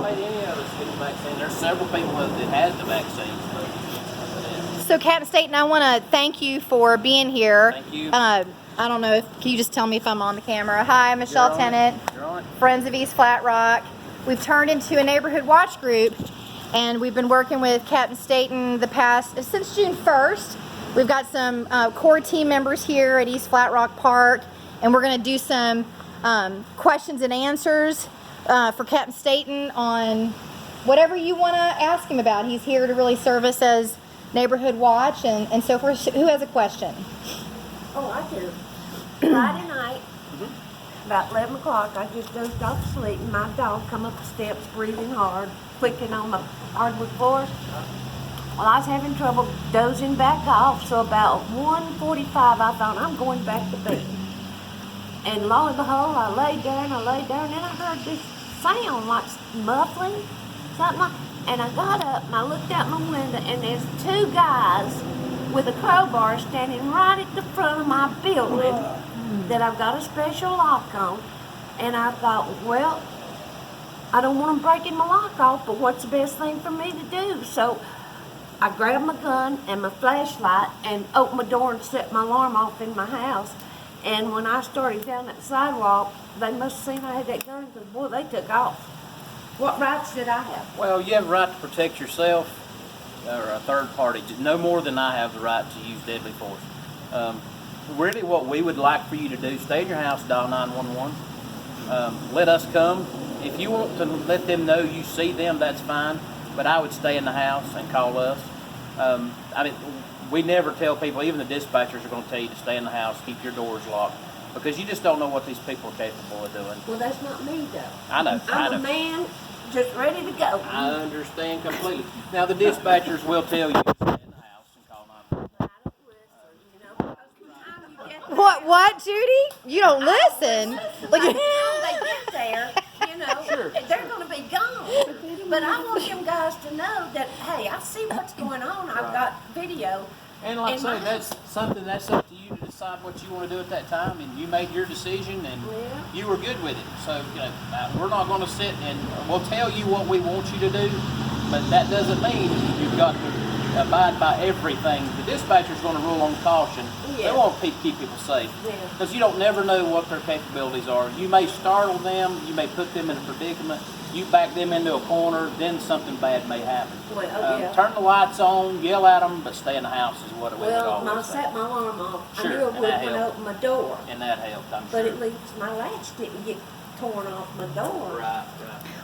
made any of us get the vaccine. There's several people that had the vaccine. So, Captain Staton, I want to thank you for being here. Thank you. I don't know if can you just tell me if I'm on the camera. Hi, I'm Michelle Tennant, Friends of East Flat Rock. We've turned into a neighborhood watch group, and we've been working with Captain Staton since June 1st. We've got some core team members here at East Flat Rock Park, and we're going to do some questions and answers for Captain Staton on whatever you want to ask him about. He's here to really serve us as neighborhood watch and so forth. Who has a question? Oh, I do. Friday night, about 11 o'clock, I just dozed off to sleep, and my dog come up the steps breathing hard, clicking on the hardwood floors. Well, I was having trouble dozing back off, so about 1:45, I thought, I'm going back to bed. And lo and behold, I laid there, and then I heard this sound like muffling, something like, and I got up, and I looked out my window, and there's two guys with a crowbar standing right at the front of my building that I've got a special lock on. And I thought, well, I don't want them breaking my lock off, but what's the best thing for me to do? So I grabbed my gun and my flashlight and opened my door and set my alarm off in my house. And when I started down that sidewalk, they must have seen I had that gun, because boy, they took off. What rights did I have? Well, you have a right to protect yourself or a third party, no more than I have the right to use deadly force. Really what we would like for you to do, stay in your house, dial 911. Let us come. If you want to let them know you see them, that's fine, but I would stay in the house and call us. I mean, we never tell people, even the dispatchers are going to tell you to stay in the house, keep your doors locked, because you just don't know what these people are capable of doing. Well, that's not me, though. I know. I'm a man just ready to go. I understand completely. Now, the dispatchers will tell you to stay in the house and call 911. I don't listen, you know, because by the time you get What, Judy? You don't listen. by the time they get there, you know, Sure. they're going to be gone. But I want them guys to know that, hey, I see what's going on. I've got video. And like I in say, my that's something that's up to you to decide what you want to do at that time, and you made your decision, and you were good with it. So, you know, we're not going to sit and we'll tell you what we want you to do, but that doesn't mean you've got to abide by everything. The dispatcher's going to rule on caution. Yeah. They want to keep people safe, because you don't never know what their capabilities are. You may startle them, you may put them in a predicament. You back them into a corner, then something bad may happen. Well, Turn the lights on, yell at them, but stay in the house is what we would well, when I always say. set my alarm off, Sure, I knew it and would that when I helped. opened my door. And that helped, I'm But sure. at least my latch didn't get torn off my door. Right.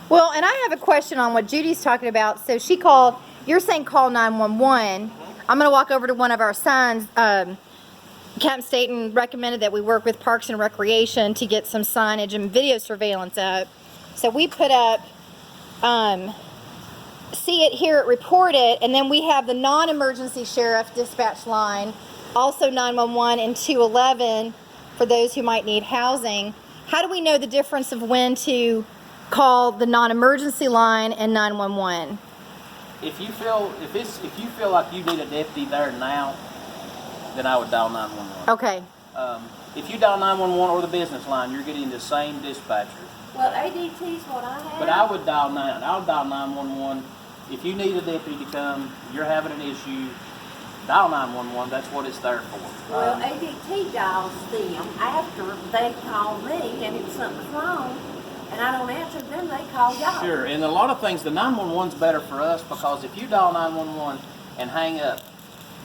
Well, and I have a question on what Judy's talking about. So she called, you're saying call 911. I'm going to walk over to one of our signs. Captain Staton recommended that we work with Parks and Recreation to get some signage and video surveillance up. So we put up, see it, hear it, report it, and then we have the non-emergency sheriff dispatch line, also 911 and 211 for those who might need housing. How do we know the difference of when to call the non-emergency line and 911? If you feel like you need a deputy there now, then I would dial 911. Okay. If you dial 911 or the business line, you're getting the same dispatcher. Well, ADT's what I have. But I would dial 911. If you need a deputy to come, you're having an issue, dial 911. That's what it's there for. Well, ADT dials them after they call me, and if something's wrong, and I don't answer them, they call y'all. Sure, and a lot of things, the 911's better for us, because if you dial 911 and hang up,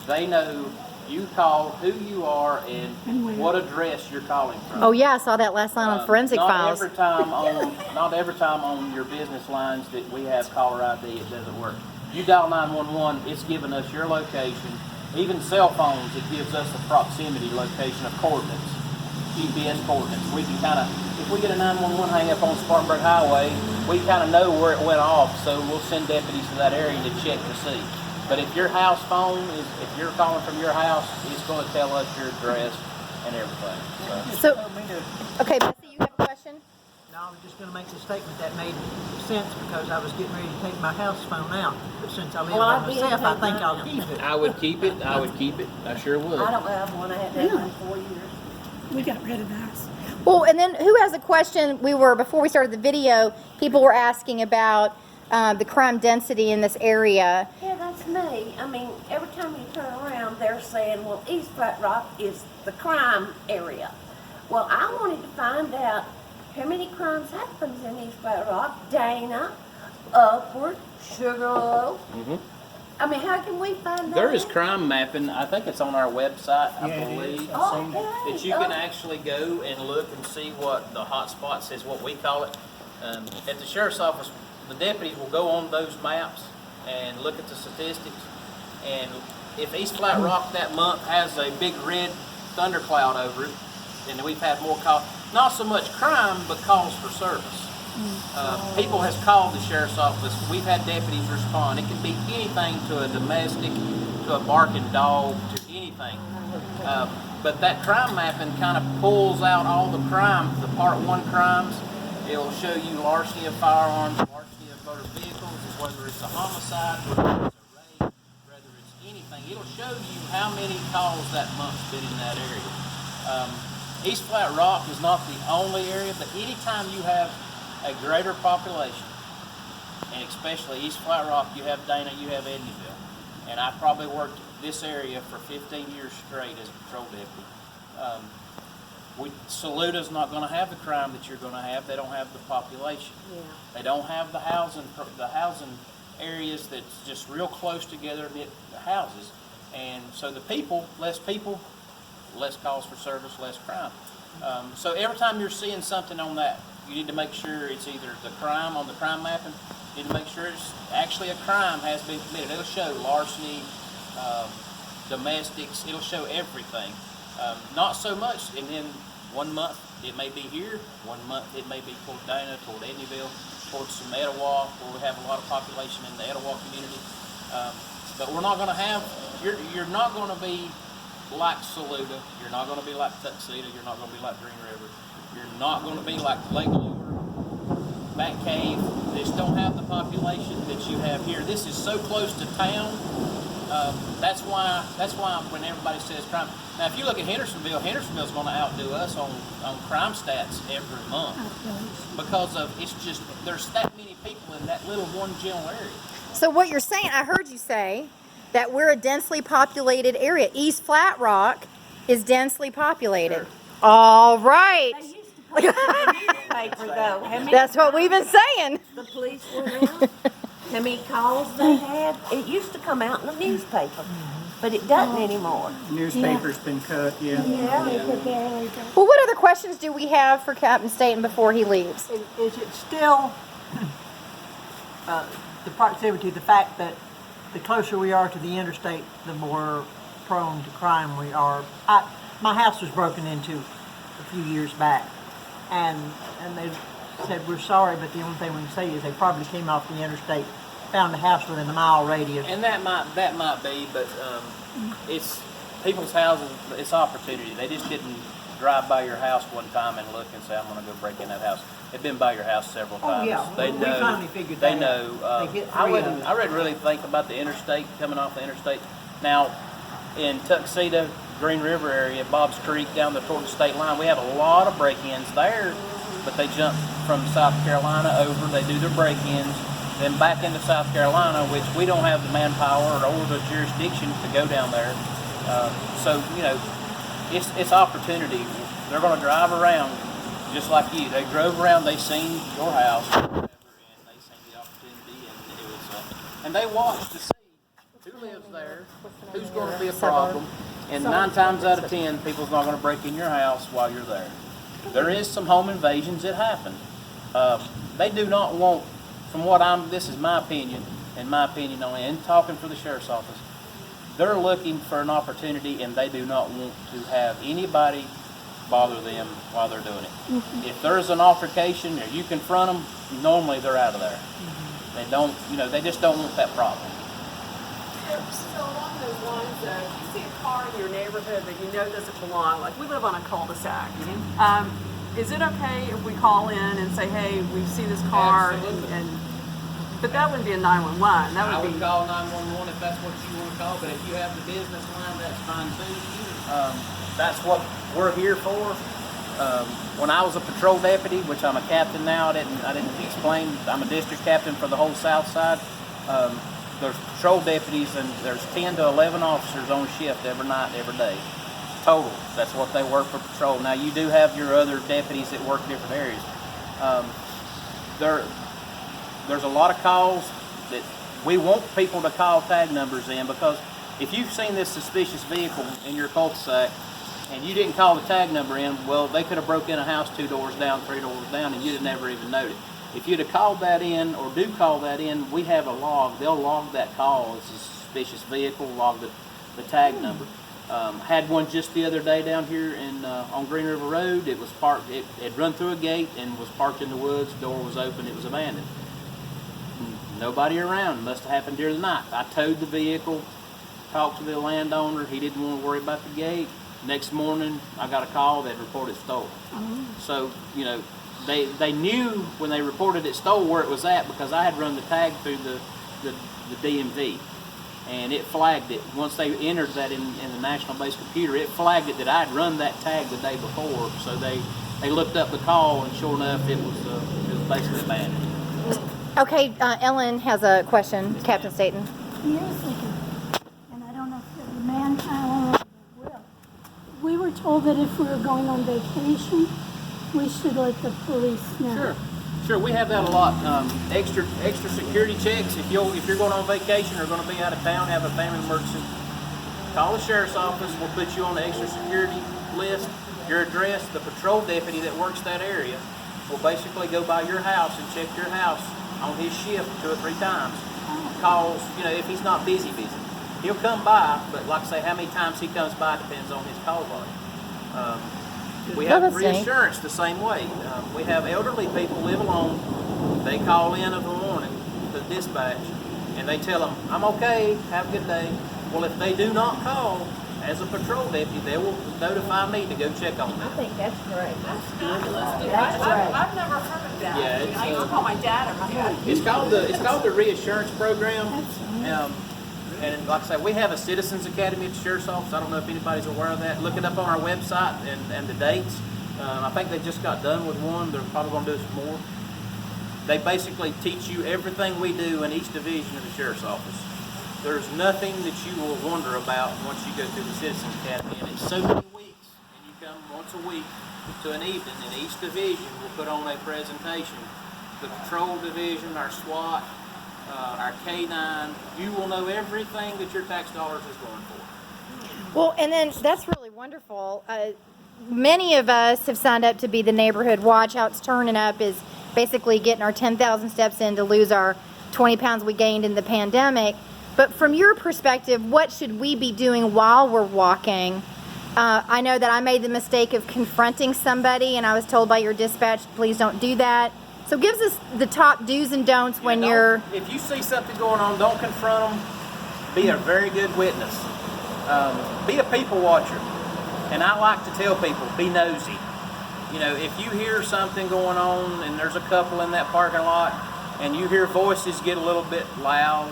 they know you call, who you are, and what address you're calling from. Oh yeah, I saw that last night on Forensic Files. Not every time on your business lines that we have caller ID, it doesn't work. You dial 911, it's giving us your location. Even cell phones, it gives us a proximity location of coordinates, GPS coordinates. We can kind of, if we get a 911 hang up on Spartanburg Highway, we kind of know where it went off, so we'll send deputies to that area to check to see. But if your house phone is, if you're calling from your house, it's going to tell us your address and everything. So, okay, Bessie, you have a question? No, I was just going to make a statement that made sense, because I was getting ready to take my house phone out. But since I live by myself, I think I'll keep it. I would keep it. I would keep it. I sure would. I don't have one. I haven't had one in 4 years. We got rid of ours. Well, and then who has a question? Before we started the video, people were asking about the crime density in this area. Yeah, that's me. I mean, every time you turn around, they're saying, well, East Flat Rock is the crime area. Well, I wanted to find out how many crimes happens in East Flat Rock, Dana, Upward, Sugarloaf. I mean, how can we find that? There is crime mapping. I think it's on our website, I believe. Okay. That you can actually go and look and see what the hot spots is, what we call it. At the sheriff's office, the deputies will go on those maps and look at the statistics. And if East Flat Rock that month has a big red thundercloud over it, then we've had more calls. Not so much crime, but calls for service. People has called the sheriff's office. We've had deputies respond. It can be anything, to a domestic, to a barking dog, to anything. But that crime mapping kind of pulls out all the crime, the Part 1 crimes. It'll show you larceny of firearms, larceny of motor vehicles, whether it's a homicide, whether it's a rape, whether it's anything. It'll show you how many calls that month's been in that area. East Flat Rock is not the only area, but anytime you have a greater population, and especially East Flat Rock, you have Dana, you have Edneyville. And I probably worked this area for 15 years straight as a patrol deputy. Saluta's not going to have the crime that you're going to have. They don't have the population. Yeah. They don't have the housing areas that's just real close together, knit houses. And so less people, less calls for service, less crime. So every time you're seeing something on that, you need to make sure it's either the crime on the crime mapping. You need to make sure it's actually a crime has been committed. It'll show larceny, domestics. It'll show everything. Not so much. And then 1 month it may be here. 1 month it may be toward Dana, toward Edneyville, towards some Etowah, where we have a lot of population in the Etowah community. But we're not going to have. You're not going to be like Saluda. You're not going to be like Tuxedo. You're not going to be like Green River. You're not going to be like Lake Lure, Back Cave. They just don't have the population that you have here. This is so close to town. That's why when everybody says crime. Now, if you look at Hendersonville's going to outdo us on crime stats every month because there's that many people in that little one general area. So what you're saying, I heard you say that we're a densely populated area. East Flat Rock is densely populated. Sure. All right. They used to put it in the newspaper, though. How many That's what we've been saying. the police went out, how many calls they had. It used to come out in the newspaper, but it doesn't anymore. Newspaper's been cut, yeah. Well, what other questions do we have for Captain Staton before he leaves? Is it still the proximity, the fact that the closer we are to the interstate, the more prone to crime we are? My house was broken into a few years back, and they said, we're sorry, but the only thing we can say is they probably came off the interstate, found a house within a mile radius. And that might be, but it's people's houses. It's opportunity. They just didn't drive by your house one time and look and say, I'm going to go break in that house. They've been by your house several times. Yeah, They we know. finally figured They that know. out. They hit I 3 of them. wouldn't really think about the interstate coming off the interstate. Now, in Tuxedo, Green River area, Bob's Creek, down there toward the state line, we have a lot of break-ins there, but they jump from South Carolina over. They do their break-ins, then back into South Carolina, which we don't have the manpower or the jurisdiction to go down there. So it's opportunity. They're going to drive around just like you. They drove around. They seen your house, and they seen the opportunity, and it was, and they watched to see who lives there, who's going to be a problem. And 9 times out of 10, people's not going to break in your house while you're there. There is some home invasions that happen. They do not want, this is my opinion, and my opinion only, and talking for the sheriff's office, they're looking for an opportunity, and they do not want to have anybody bother them while they're doing it. If there's an altercation or you confront them, normally they're out of there. They don't, they just don't want that problem. So along those lines, if you see a car in your neighborhood that you know doesn't belong, like we live on a cul-de-sac, is it okay if we call in and say, hey, we see this car, but that wouldn't be a 911. That I would would be. call 911 if that's what you want to call, but if you have the business line, that's fine too. That's what we're here for. When I was a patrol deputy, which I'm a captain now, I didn't explain. I'm a district captain for the whole South Side. There's patrol deputies, and there's 10 to 11 officers on shift every night, every day. Total. That's what they work for patrol. Now you do have your other deputies that work different areas. There's a lot of calls that we want people to call tag numbers in, because if you've seen this suspicious vehicle in your cul-de-sac and you didn't call the tag number in, well, they could have broke in a house 2 doors down, 3 doors down, and you'd have never even noticed. If you'd have called that in, or do call that in, we have a log. They'll log that call. It's a suspicious vehicle, log the tag number. Had one just the other day down here on Green River Road. It was parked. It had run through a gate and was parked in the woods. Door was open. It was abandoned. Nobody around. Must have happened during the night. I towed the vehicle, talked to the landowner. He didn't want to worry about the gate. Next morning, I got a call that reported stolen. So, you know, they knew when they reported it stolen where it was at, because I had run the tag through the DMV. And it flagged it. Once they entered that in the national base computer, it flagged it that I had run that tag the day before. So they looked up the call, and sure enough, it was basically abandoned. Okay, Ellen has a question, Captain Staton. Years ago, and I don't know if the man, I don't know if it will. We were told that if we were going on vacation, we should let the police know. Sure, we have that a lot. Extra security checks. If you're going on vacation or going to be out of town, have a family emergency, call the sheriff's office. We'll put you on the extra security list. Your address, the patrol deputy that works that area will basically go by your house and check your house on his shift 2 or 3 times. Calls, you know, if he's not busy. He'll come by, but like I say, how many times he comes by depends on his call volume. We have reassurance the same way. We have elderly people live alone. They call in the morning to dispatch, and they tell them, "I'm okay, have a good day." Well, if they do not call, as a patrol deputy, they will notify me to go check on I them. think that's great. That's fabulous, dude. That's right. I've never heard of that. Yeah, I used to call my dad or my dad. It's called the reassurance program. And like I say, we have a Citizens Academy at the Sheriff's Office. I don't know if anybody's aware of that. Look it up on our website and the dates. I think they just got done with one. They're probably going to do some more. They basically teach you everything we do in each division of the Sheriff's Office. There's nothing that you will wonder about once you go through the Citizens Academy. And it's so many weeks. And you come once a week to an evening, and each division will put on a presentation. The patrol division, our SWAT, our K-9, you will know everything that your tax dollars is going for. Well, and then that's really wonderful. Many of us have signed up to be the neighborhood watch. How it's turning up is basically getting our 10,000 steps in to lose our 20 pounds we gained in the pandemic. But from your perspective, what should we be doing while we're walking? I know that I made the mistake of confronting somebody, and I was told by your dispatch, please don't do that. So gives us the top do's and don'ts when you're... If you see something going on, don't confront them. Be a very good witness. Be a people watcher. And I like to tell people, be nosy. You know, if you hear something going on and there's a couple in that parking lot and you hear voices get a little bit loud,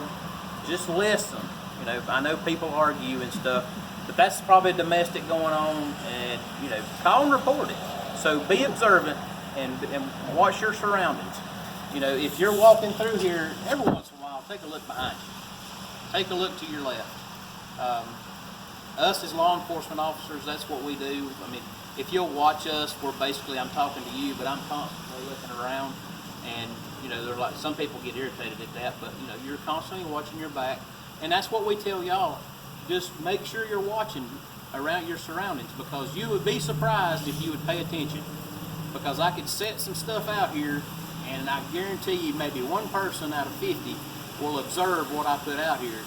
just listen. You know, I know people argue and stuff, but that's probably domestic going on, and, you know, call and report it. So be observant and watch your surroundings. You know, if you're walking through here, every once in a while, take a look behind you. Take a look to your left. Us as law enforcement officers, that's what we do. I mean, if you'll watch us, we're basically, I'm talking to you, but I'm constantly looking around. And, you know, they're like, some people get irritated at that, but, you know, you're constantly watching your back. And that's what we tell y'all. Just make sure you're watching around your surroundings, because you would be surprised if you would pay attention. Because I could set some stuff out here, and I guarantee you maybe one person out of 50 will observe what I put out here.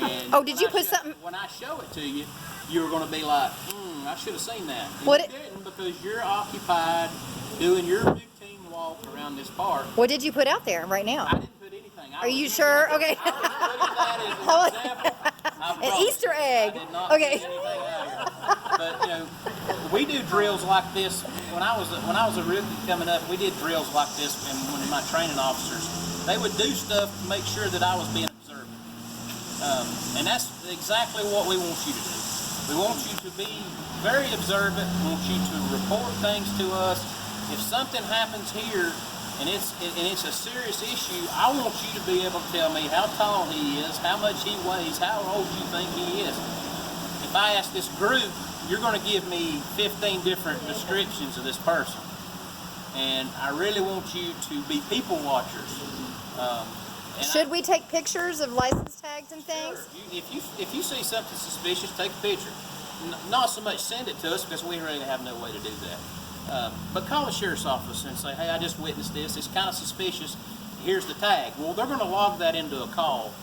And Oh, did you put something? When I show it to you, you're going to be like, I should have seen that. And What you didn't, because you're occupied doing your routine walk around this park. What did you put out there right now? I didn't put anything. Are you sure? Okay. An Easter egg. I did not Okay. put anything out here. But, you know, we do drills like this. When I was a rookie coming up, we did drills like this, and one of my training officers, they would do stuff to make sure that I was being observant. And that's exactly what we want you to do. We want you to be very observant, want you to report things to us. If something happens here and it's a serious issue, I want you to be able to tell me how tall he is, how much he weighs, how old you think he is. If I ask this group, you're going to give me 15 different descriptions of this person. And I really want you to be people watchers. Should we take pictures of license tags and things? Sure. If you see something suspicious, take a picture. Not so much send it to us because we really have no way to do that. But call the sheriff's office and say, hey, I just witnessed this. It's kind of suspicious. Here's the tag. Well, they're going to log that into a call,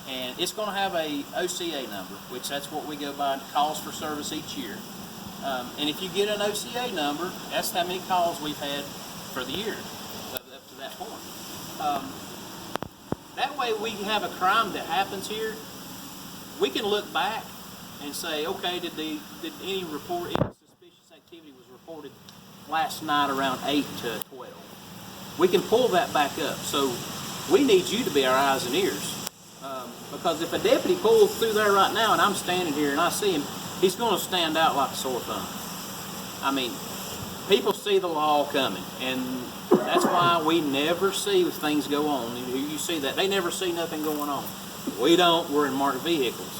and it's going to have a OCA number, which that's what we go by, calls for service each year. And if you get an OCA number, that's how many calls we've had for the year up to that point. That way we have a crime that happens here, we can look back and say, okay, did any suspicious activity was reported last night around 8 to 12. We can pull that back up. So we need you to be our eyes and ears. Because if a deputy pulls through there right now and I'm standing here and I see him, he's going to stand out like a sore thumb. I mean, people see the law coming, and that's why we never see things go on. You see that. They never see nothing going on. We don't. We're in marked vehicles.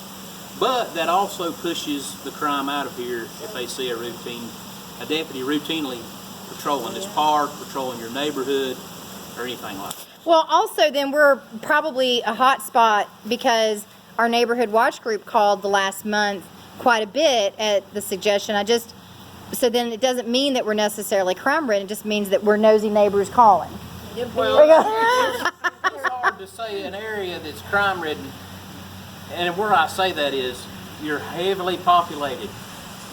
But that also pushes the crime out of here if they see a deputy routinely patrolling this park, patrolling your neighborhood, or anything like that. Well, also then we're probably a hot spot because our neighborhood watch group called the last month quite a bit at the suggestion. So then it doesn't mean that we're necessarily crime ridden. It just means that we're nosy neighbors calling. Well, it's hard to say an area that's crime ridden, and where I say that is you're heavily populated.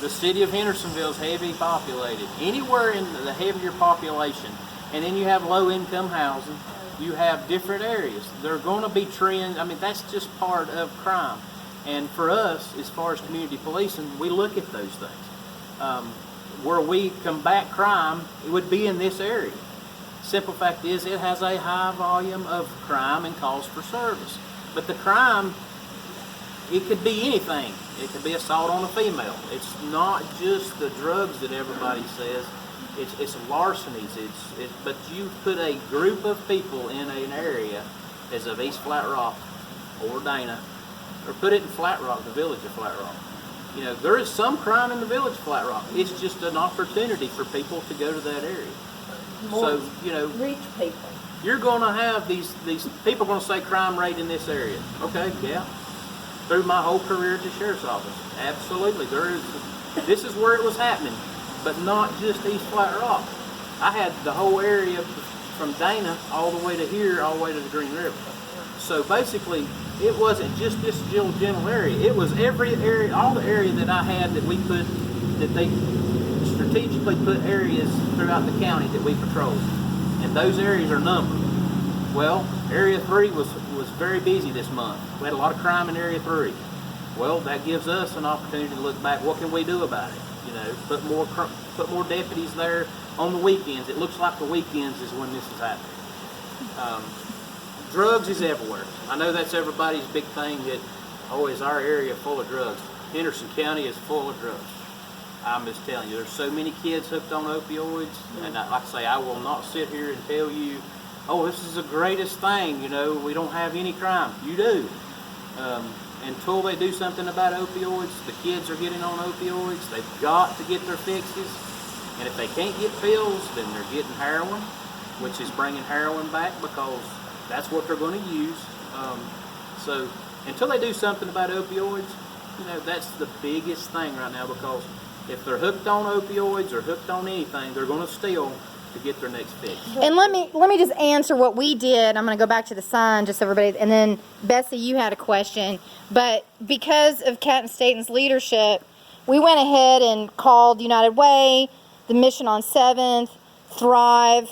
The city of Hendersonville is heavily populated. Anywhere in the heavier population, and then you have low income housing, you have different areas. They're going to be trends. I mean, that's just part of crime. And for us, as far as community policing, we look at those things. Where we combat crime, it would be in this area. Simple fact is, it has a high volume of crime and calls for service. But the crime, it could be anything. It could be assault on a female. It's not just the drugs that everybody says. It's larcenies. But you put a group of people in an area as of East Flat Rock or Dana, or put it in Flat Rock, the village of Flat Rock. You know, there is some crime in the village of Flat Rock. It's just an opportunity for people to go to that area. So, you know, Rich people. you're going to have these people going to say crime rate in this area. Okay, yeah. Through my whole career at the sheriff's office, absolutely. This is where it was happening, but not just East Flat Rock. I had the whole area from Dana all the way to here, all the way to the Green River. So basically, it wasn't just this general area. It was every area, all the area that I had that they strategically put areas throughout the county that we patrolled. And those areas are numbered. Well, Area 3 was very busy this month. We had a lot of crime in Area 3. Well, that gives us an opportunity to look back. What can we do about it? You know, put more deputies there on the weekends. It looks like the weekends is when this is happening. Drugs is everywhere. I know that's everybody's big thing that, is our area full of drugs? Henderson County is full of drugs. I'm just telling you, there's so many kids hooked on opioids, and like I say, I will not sit here and tell you, this is the greatest thing, you know, we don't have any crime. You do. Until they do something about opioids, the kids are getting on opioids, they've got to get their fixes, and if they can't get pills, then they're getting heroin, which is bringing heroin back because that's what they're going to use. So until they do something about opioids, you know, that's the biggest thing right now, because if they're hooked on opioids or hooked on anything, they're going to steal to get their next fix. And let me just answer what we did. I'm going to go back to the sign, just so everybody, and then Bessie, you had a question. But because of Cat and Staton's leadership, we went ahead and called United Way, the Mission on 7th, Thrive.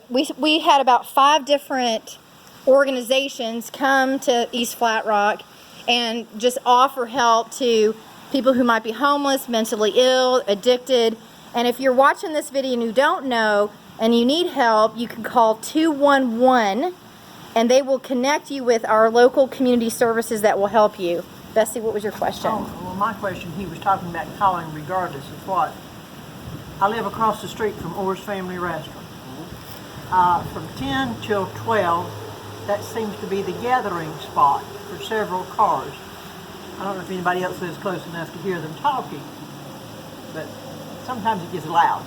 We had about 5 different organizations come to East Flat Rock and just offer help to people who might be homeless, mentally ill, addicted. And if you're watching this video and you don't know and you need help, you can call 211 and they will connect you with our local community services that will help you. Bessie, what was your question? Well, my question, he was talking about calling regardless of what. I live across the street from Orr's Family Restaurant. From 10 till 12, that seems to be the gathering spot for several cars. I don't know if anybody else lives close enough to hear them talking, but sometimes it gets loud.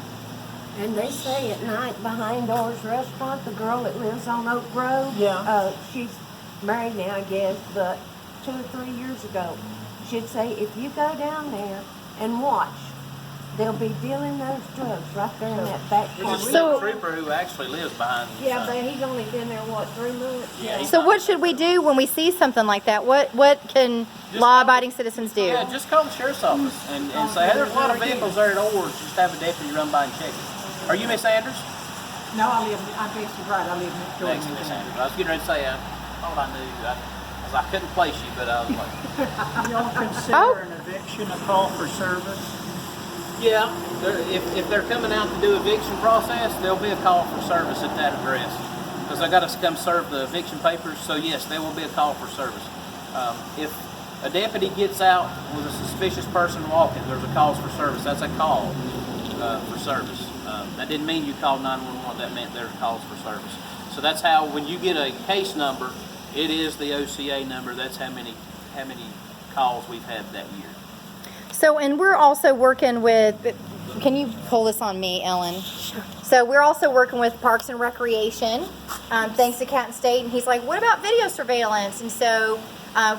And they say at night behind Orr's Restaurant, the girl that lives on Oak Grove, Yeah. she's married now, I guess, but 2 or 3 years ago, she'd say, if you go down there and watch, they'll be dealing those drugs right there in that back There's a corner. state trooper who actually lives behind the Yeah, sign. but he's only been there, what, 3 months? Yeah, he's So not- what should we do when we see something like that? What can law-abiding citizens do? Yeah, just call the sheriff's office and say, hey, there's a lot of vehicles there at Orr's. Just have a deputy run by and check it. Are you Miss Anders? No, I'm basically right, I live next door. Next to Miss Anders. I was getting ready to say, I thought I knew. I couldn't place you, but I was like, Y'all consider an eviction a call for service? yeah. If they're coming out to do eviction process, there'll be a call for service at that address. Because I got to come serve the eviction papers, so yes, there will be a call for service. If a deputy gets out with a suspicious person walking, there's a call for service. That's a call for service. That didn't mean you called 911. That meant there's calls for service. So that's how, when you get a case number, it is the OCA number. That's how many calls we've had that year. So, and we're also working with, can you pull this on me, Ellen? So we're also working with Parks and Recreation, thanks to Staton State, and he's like, what about video surveillance? And so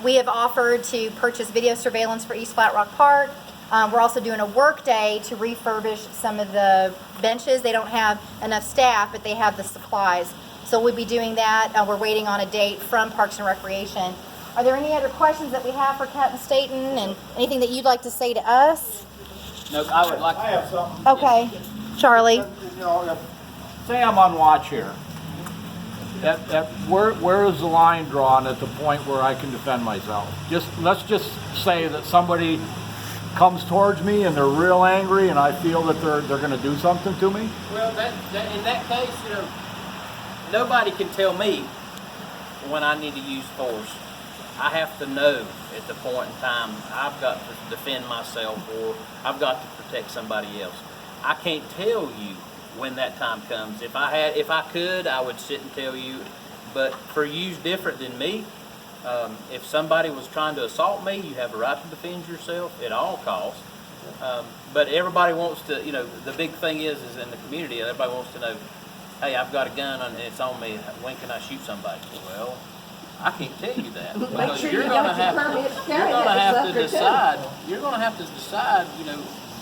we have offered to purchase video surveillance for East Flat Rock Park. We're also doing a work day to refurbish some of the benches. They don't have enough staff, but they have the supplies. So we'll be doing that. We're waiting on a date from Parks and Recreation. Are there any other questions that we have for Staton Staton, and anything that you'd like to say to us? No, I would like to. I have something. Okay, Charlie. You know, say I'm on watch here. Where is the line drawn at the point where I can defend myself? Let's just say that somebody comes towards me and they're real angry, and I feel that they're going to do something to me. Well, in that case, nobody can tell me when I need to use force. I have to know at the point in time I've got to defend myself, or I've got to protect somebody else. I can't tell you when that time comes. If I could, I would sit and tell you. But for you's different than me. If somebody was trying to assault me, you have a right to defend yourself at all costs. But everybody wants to, the big thing is in the community, everybody wants to know, hey, I've got a gun and it's on me. When can I shoot somebody? Well, I can't tell you that. Because sure you're you going to got your have permit to carry you're going to that have to sucker, too. decide. You're going to have to decide.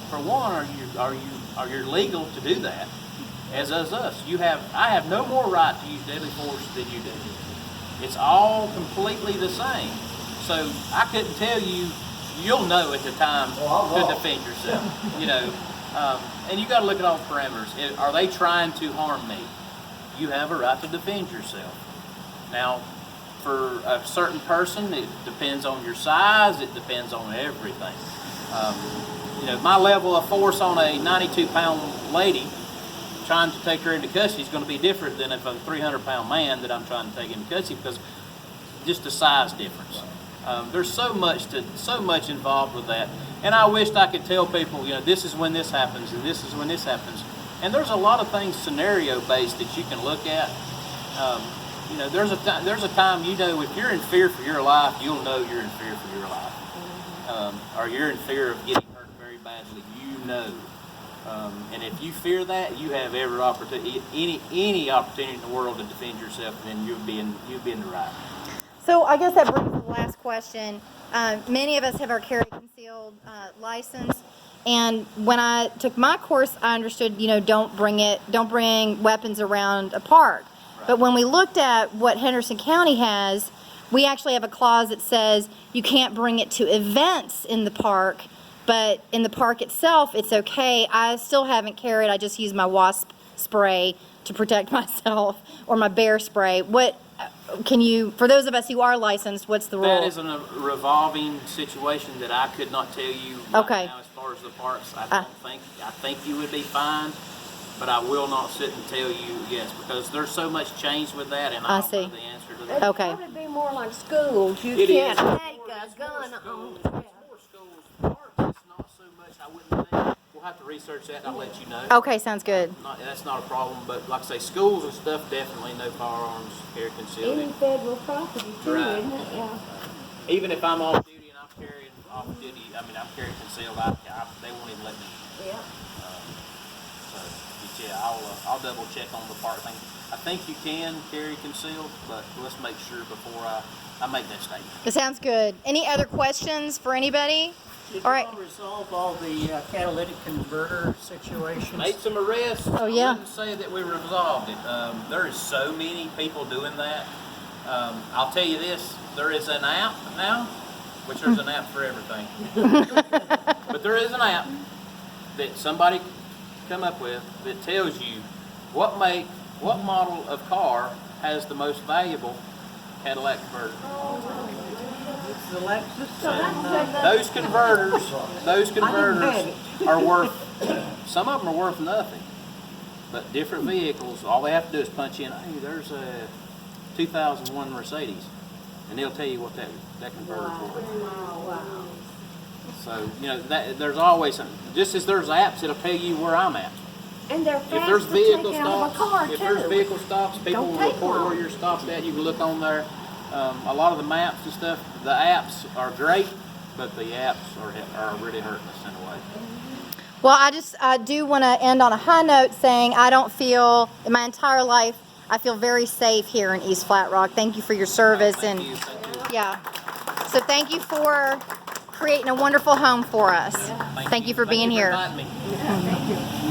For one, are you legal to do that? As us, I have no more right to use deadly force than you do. It's all completely the same. So I couldn't tell you. You'll know at the time to defend yourself. And you got to look at all the parameters. Are they trying to harm me? You have a right to defend yourself. Now, for a certain person, it depends on your size. It depends on everything. My level of force on a 92-pound lady trying to take her into custody is going to be different than if a 300-pound man that I'm trying to take into custody, because just the size difference. There's so much involved with that. And I wished I could tell people, this is when this happens and this is when this happens. And there's a lot of things scenario-based that you can look at. There's a time, if you're in fear for your life, you'll know you're in fear for your life. Or you're in fear of getting hurt very badly, and if you fear that, you have every opportunity, any opportunity in the world to defend yourself, and then you'll be in the right. So I guess that brings to the last question. Many of us have our carry concealed license, and when I took my course, I understood, don't bring weapons around a park. Right. But when we looked at what Henderson County has, we actually have a clause that says you can't bring it to events in the park, but in the park itself, it's okay. I still haven't carried. I just use my wasp spray to protect myself, or my bear spray. For those of us who are licensed, what's the rule? That is a revolving situation that I could not tell you right now as far as the parks. I think you would be fine, but I will not sit and tell you yes, because there's so much change with that, and I don't know the answer to that. It'd probably be more like schools. You It can't is. take a gun on. More schools. We'll have to research that and I'll let you know. Okay, sounds good. That's not a problem, but like I say, schools and stuff, definitely no firearms carry concealed. Any federal property too, Right. isn't it? Yeah. Even if I'm off duty and I'm carrying off duty, I mean, I'm carrying concealed, they won't even let me. Yeah. So, but yeah, I'll double check on the part thing. I think you can carry concealed, but let's make sure before I make that statement. That sounds good. Any other questions for anybody? Did All right. y'all resolve all the catalytic converter situations? Made some arrests. Oh, yeah. I wouldn't say that we resolved it. There is so many people doing that. I'll tell you this, there is an app now, which there's an app for everything. But there is an app that somebody come up with that tells you what model of car has the most valuable catalytic converter. It's the Lexus So and, that's Those converters are worth, some of them are worth nothing. But different vehicles, all they have to do is punch in, hey, there's a 2001 Mercedes, and they'll tell you what that converter's worth. So, you know, there's always some, just as there's apps that'll tell you where I'm at. And they're If there's fast to take vehicle out of a car stops, if there's too. vehicle stops, people Don't will take report long. where you're stopped at. You can look on there. A lot of the maps and stuff, the apps are great, but the apps are really hurting us in a way. Well, I do want to end on a high note saying I don't feel, in my entire life, I feel very safe here in East Flat Rock. Thank you for your service. Thank you. Thank you. Yeah. So thank you for creating a wonderful home for us. Thank you for being here. inviting me.